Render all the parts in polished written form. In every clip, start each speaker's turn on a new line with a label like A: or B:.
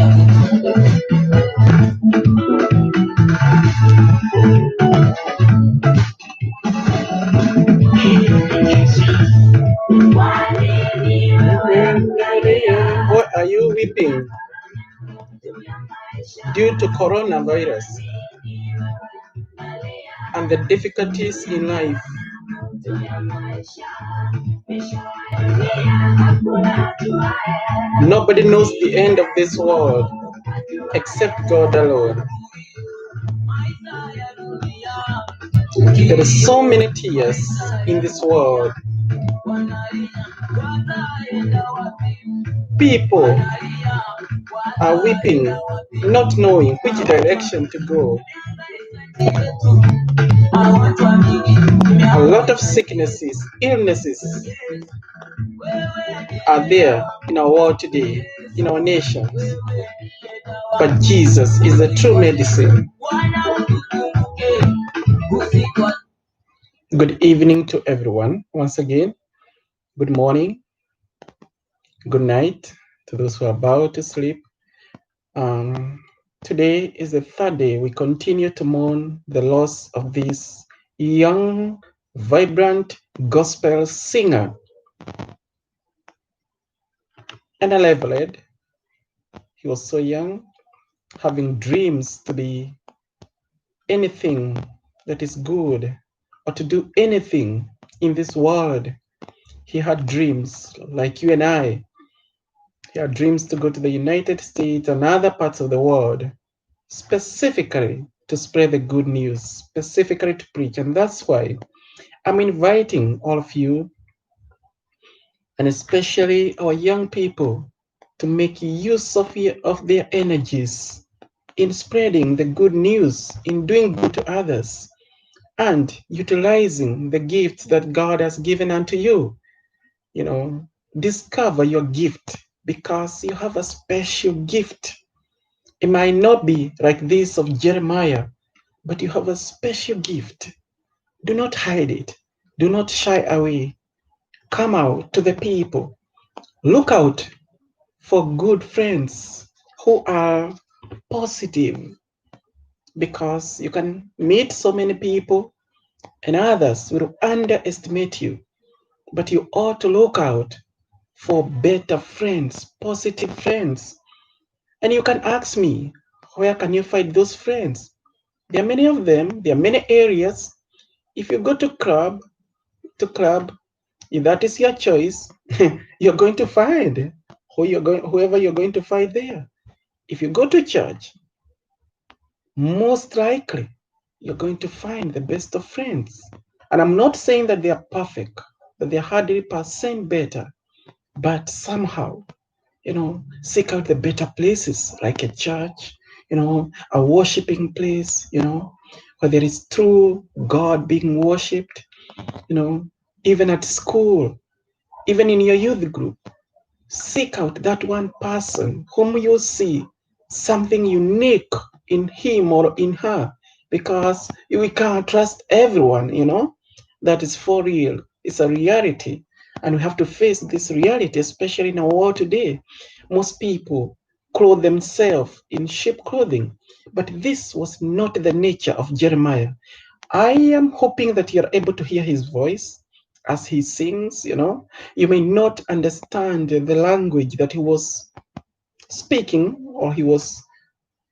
A: Why are you weeping? Due to coronavirus and the difficulties in life. Nobody knows the end of this world except God alone. There are so many tears in this world. People are weeping, not knowing which direction to go. A lot of sicknesses, illnesses are there in our world today, in our nations. But Jesus is the true medicine. Good evening to everyone. Once again, good morning, good night to those who are about to sleep. Today is the third day we continue to mourn the loss of this young, vibrant gospel singer and a levelhead. He was so young, having dreams to be anything that is good or to do anything in this world. He had dreams like you and I. He had dreams to go to the United States and other parts of the world, specifically to spread the good news, specifically to preach. And that's why I'm inviting all of you, and especially our young people, to make use of their energies in spreading the good news, in doing good to others, and utilizing the gifts that God has given unto you. You know, discover your gift, because you have a special gift. It might not be like this of Jeremiah, but you have a special gift. Do not hide it. Do not shy away. Come out to the people. Look out for good friends who are positive, because you can meet so many people and others will underestimate you. But you ought to look out for better friends, positive friends. And you can ask me, where can you find those friends? There are many of them. There are many areas. If you go to club, if that is your choice, you're going to find whoever you're going to find there. If you go to church, most likely you're going to find the best of friends. And I'm not saying that they are perfect, that they're 100% better, but somehow, seek out the better places like a church, a worshiping place, where there is true God being worshipped, even at school, even in your youth group. Seek out that one person whom you see something unique in him or in her, because we can't trust everyone, that is for real. It's a reality. And we have to face this reality, especially in our world today. Most people clothe themselves in sheep clothing, but this was not the nature of Jeremiah. I am hoping that you're able to hear his voice as he sings. You may not understand the language that he was speaking or he was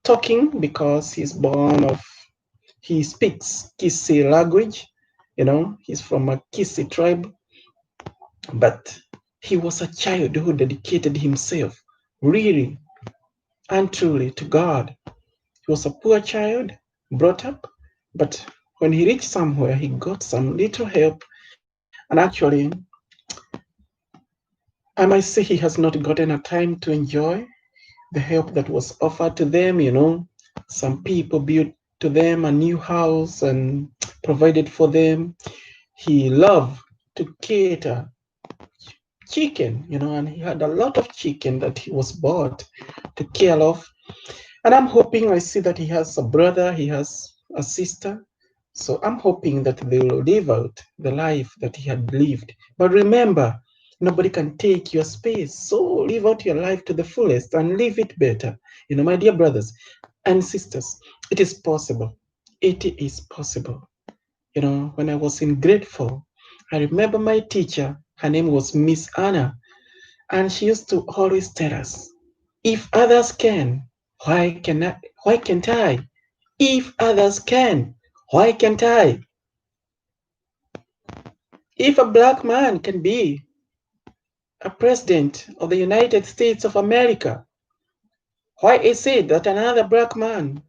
A: talking, because he speaks Kisi language. He's from a Kisi tribe, but he was a child who dedicated himself really and truly to God. He was a poor child, brought up, but when he reached somewhere, he got some little help. And actually, I might say he has not gotten a time to enjoy the help that was offered to them. Some people built to them a new house and provided for them. He loved to cater chicken, and he had a lot of chicken that he was bought to care of. And I'm hoping, I see that he has a brother, he has a sister. So I'm hoping that they will live out the life that he had lived. But remember, Nobody can take your space. So live out your life to the fullest and live it better. My dear brothers and sisters, it is possible. It is possible. When I was in grade 4, I remember my teacher, her name was Miss Anna, and she used to always tell us, if others can, why can't I? If others can, why can't I? If a black man can be a president of the United States of America, why is it that another black man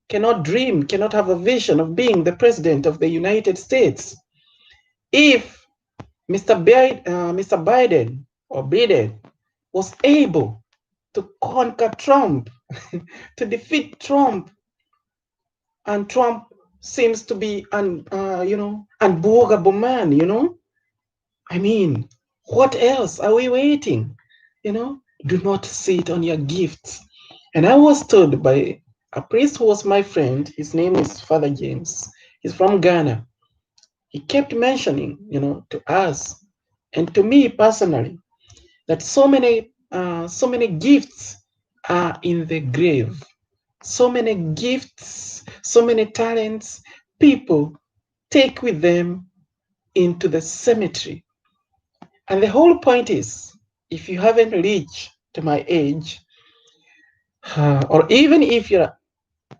A: cannot dream, cannot have a vision of being the president of the United States? If Mr. Biden or Biden was able to conquer Trump, to defeat Trump, and Trump seems to be unbogable man. I mean, what else are we waiting? Do not sit on your gifts. And I was told by a priest who was my friend, his name is Father James. He's from Ghana. He kept mentioning, to us and to me personally, that so many gifts are in the grave. So many gifts, so many talents, people take with them into the cemetery. And the whole point is, if you haven't reached to my age, or even if you're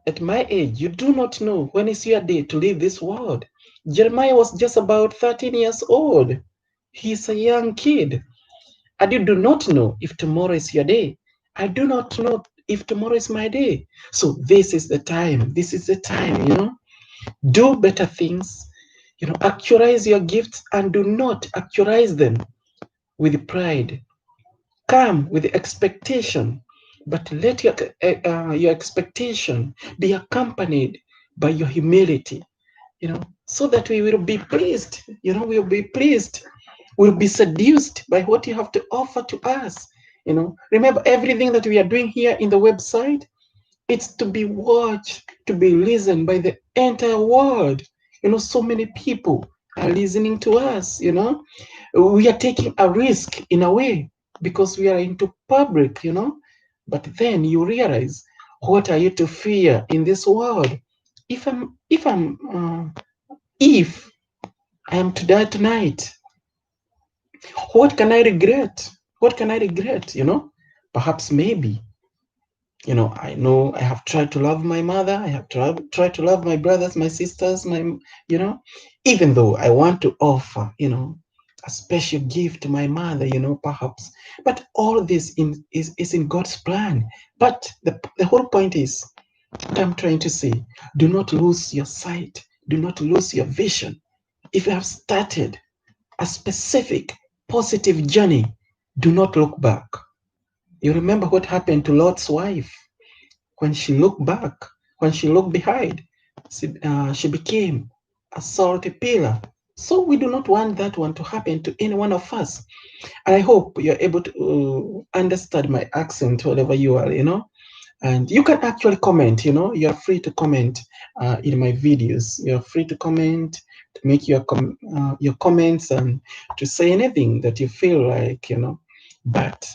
A: at my age, you do not know when is your day to leave this world. Jeremiah was just about 13 years old. He's a young kid. And you do not know if tomorrow is your day. I do not know if tomorrow is my day. So this is the time. This is the time. Do better things. Actualize your gifts and do not actualize them with pride. Come with expectation, but let your expectation be accompanied by your humility, so that we will be pleased. We'll be pleased. We'll be seduced by what you have to offer to us. Remember everything that we are doing here in the website. It's to be watched, to be listened by the entire world. So many people are listening to us. We are taking a risk in a way because we are into public. But then you realize, what are you to fear in this world? If I am to die tonight, what can I regret? What can I regret? Perhaps maybe, I know I have tried to love my mother. I have tried to love my brothers, my sisters, even though I want to offer, a special gift to my mother, perhaps. But all this is in God's plan. But the whole point is, what I'm trying to say, do not lose your sight. Do not lose your vision. If you have started a specific positive journey, do not look back. You remember what happened to Lot's wife? When she looked back, when she looked behind, she became a salty pillar. So we do not want that one to happen to any one of us. And I hope you're able to understand my accent, wherever you are. And you can actually comment, you're free to comment in my videos. You're free to comment, to make your comments, and to say anything that you feel like. But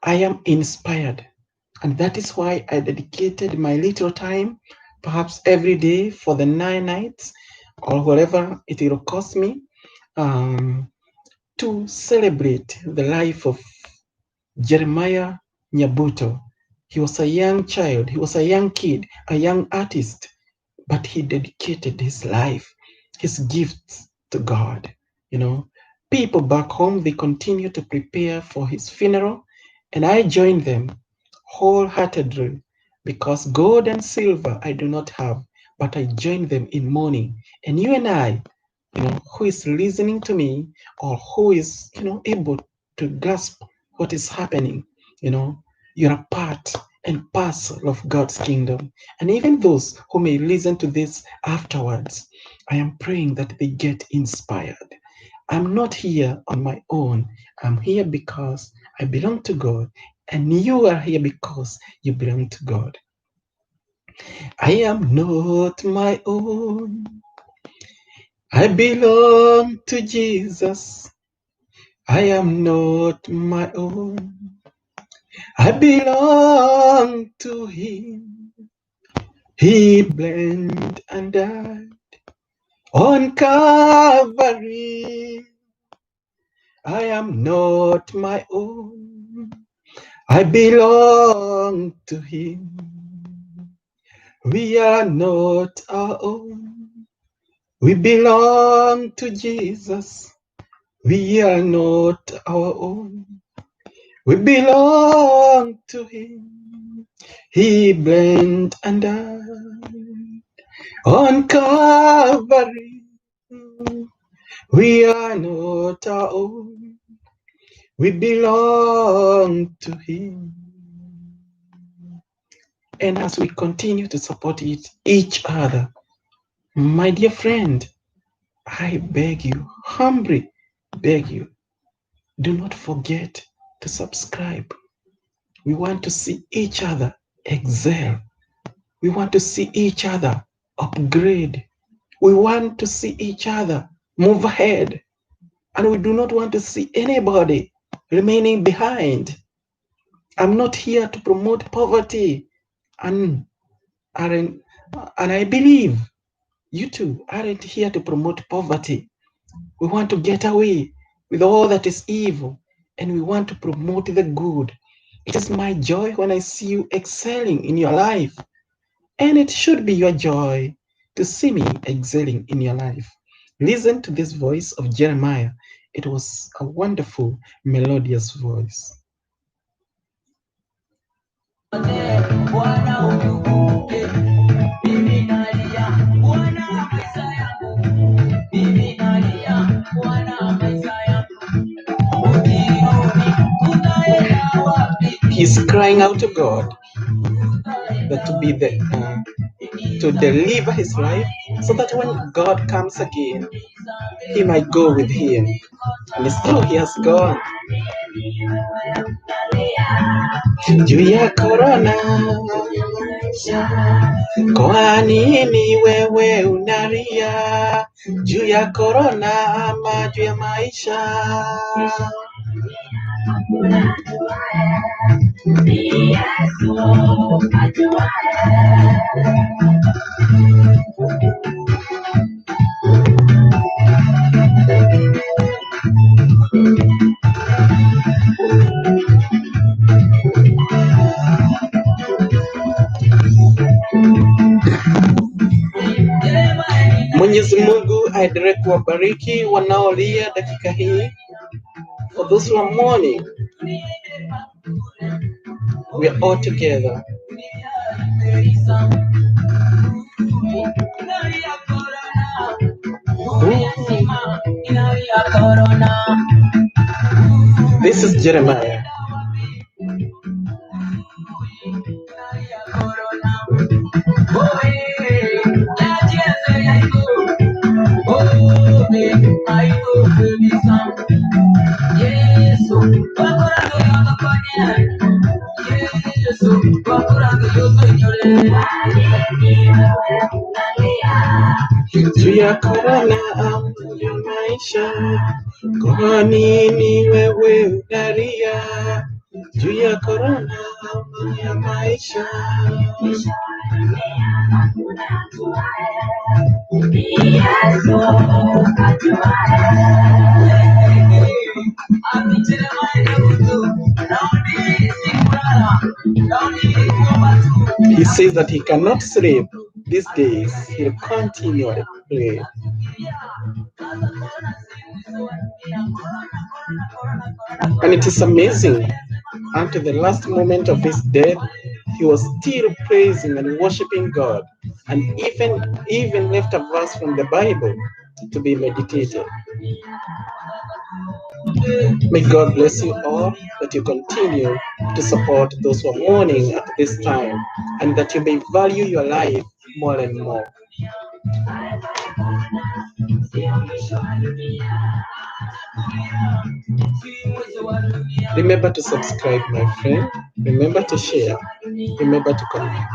A: I am inspired, and that is why I dedicated my little time, perhaps every day for the 9 nights or whatever it will cost me, to celebrate the life of Jeremiah Nyabuto. He was a young child, he was a young kid, a young artist, but he dedicated his life, his gifts to God. People back home, they continue to prepare for his funeral, and I joined them wholeheartedly, because gold and silver I do not have, but I join them in mourning. And you and I, who is listening to me, or who is, able to grasp what is happening, you're a part and parcel of God's kingdom. And even those who may listen to this afterwards, I am praying that they get inspired. I'm not here on my own. I'm here because I belong to God, and you are here because you belong to God. I am not my own. I belong to Jesus. I am not my own. I belong to him. He bled and died on Calvary. I am not my own. I belong to him. We are not our own. We belong to Jesus. We are not our own. We belong to him. He bled and died on Calvary. We are not our own. We belong to him. And as we continue to support each other, my dear friend, I beg you, humbly beg you, do not forget to subscribe. We want to see each other excel. We want to see each other upgrade. We want to see each other move ahead. And we do not want to see anybody remaining behind. I'm not here to promote poverty. And I believe you too aren't here to promote poverty. We want to get away with all that is evil, and we want to promote the good. It is my joy when I see you excelling in your life, and it should be your joy to see me excelling in your life. Listen to this voice of Jeremiah. It was a wonderful, melodious voice. He's crying out to God that to deliver his life, so that when God comes again, he might go with him. And it's true, he has gone. Juu ya korona, kwa nini wewe unalia? Juu ya korona ama juu ya maisha? Mwenyezi Mungu aendelee kuwabariki wanaolia dakika hii. For those who are mourning, we are all together. This is Jeremiah. Juu ya korona ama ya maisha, kwa nini wewe unalia? Juu ya korona ama ya maisha. He says that he cannot sleep these days. He'll continually pray. And it is amazing. Until the last moment of his death, he was still praising and worshiping God, and even left a verse from the Bible to be meditated. May God bless you all, that you continue to support those who are mourning at this time, and that you may value your life more and more. Remember to subscribe, my friend. Remember to share. Remember to comment.